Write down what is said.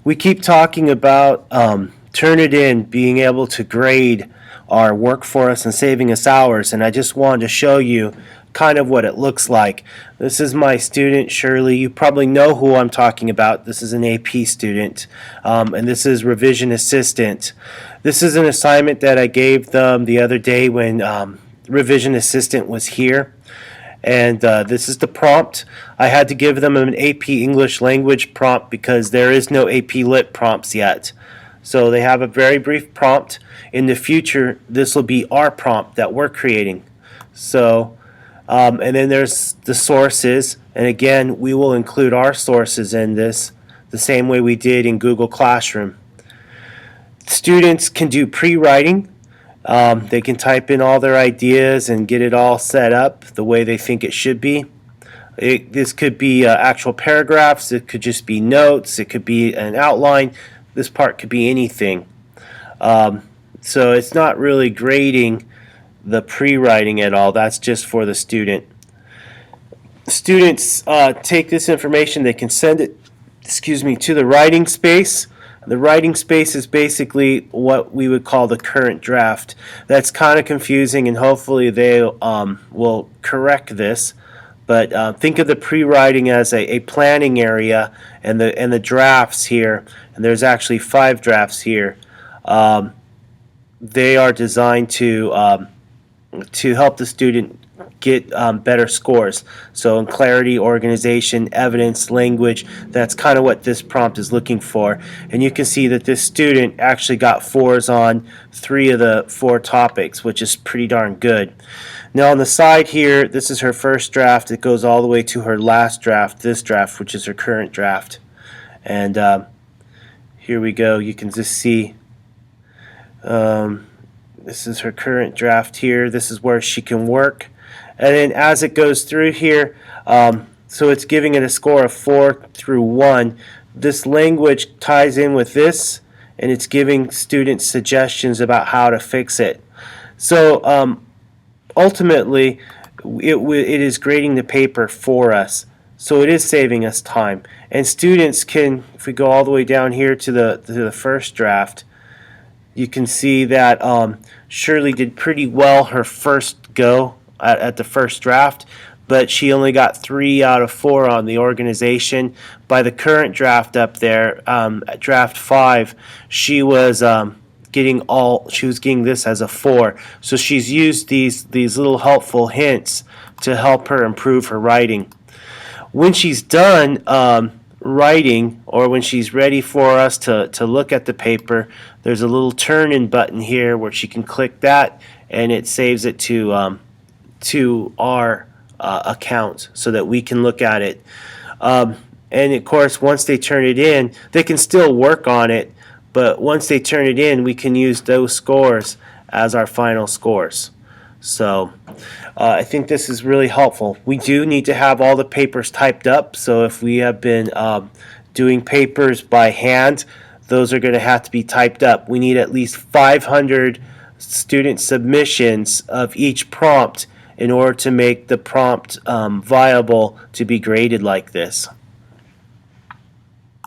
We keep talking about Turnitin being able to grade our work for us and saving us hours, and I just wanted to show you kind of what it looks like. This is my student Shirley. You probably know who I'm talking about. This is an AP student, and this is revision assistant. This is an assignment that I gave them the other day when revision assistant was here. And this is the prompt. I had to give them an AP English language prompt because there is no AP Lit prompts yet. So they have a very brief prompt. In the future, this will be our prompt that we're creating. So, and then there's the sources. And again, we will include our sources in this the same way we did in Google Classroom. Students can do pre-writing. They can type in all their ideas and get it all set up the way they think it should be. This could be actual paragraphs, it could just be notes, it could be an outline, this part could be anything. So it's not really grading the pre-writing at all, that's just for the student. Students take this information, they can send it to the writing space. The writing space is basically what we would call the current draft. That's kind of confusing, and hopefully they will correct this. But think of the pre-writing as a planning area, and the drafts here. And there's actually 5 drafts here. They are designed to help the student get better scores. So in clarity, organization, evidence, language, that's kind of what this prompt is looking for. And you can see that this student actually got 4s on 3 of the 4 topics, which is pretty darn good. Now on the side here, this is her first draft. It goes all the way to her last draft, this draft, which is her current draft. And here we go. You can just see this is her current draft here. This is where she can work. And then as it goes through here, so it's giving it a score of 4 through 1. This language ties in with this, and it's giving students suggestions about how to fix it. So ultimately, it is grading the paper for us. So it is saving us time. And students can, if we go all the way down here to the first draft, you can see that Shirley did pretty well her first go at the first draft, but she only got 3 out of 4 on the organization. By the current draft up there, draft 5, she was getting this as a 4. So she's used these little helpful hints to help her improve her writing. When she's done writing, or when she's ready for us to look at the paper, there's a little turn-in button here where she can click that, and it saves it to our account so that we can look at it. And of course, once they turn it in, they can still work on it, but once they turn it in, we can use those scores as our final scores. So I think this is really helpful. We do need to have all the papers typed up, so if we have been doing papers by hand, those are going to have to be typed up. We need at least 500 student submissions of each prompt in order to make the prompt viable to be graded like this.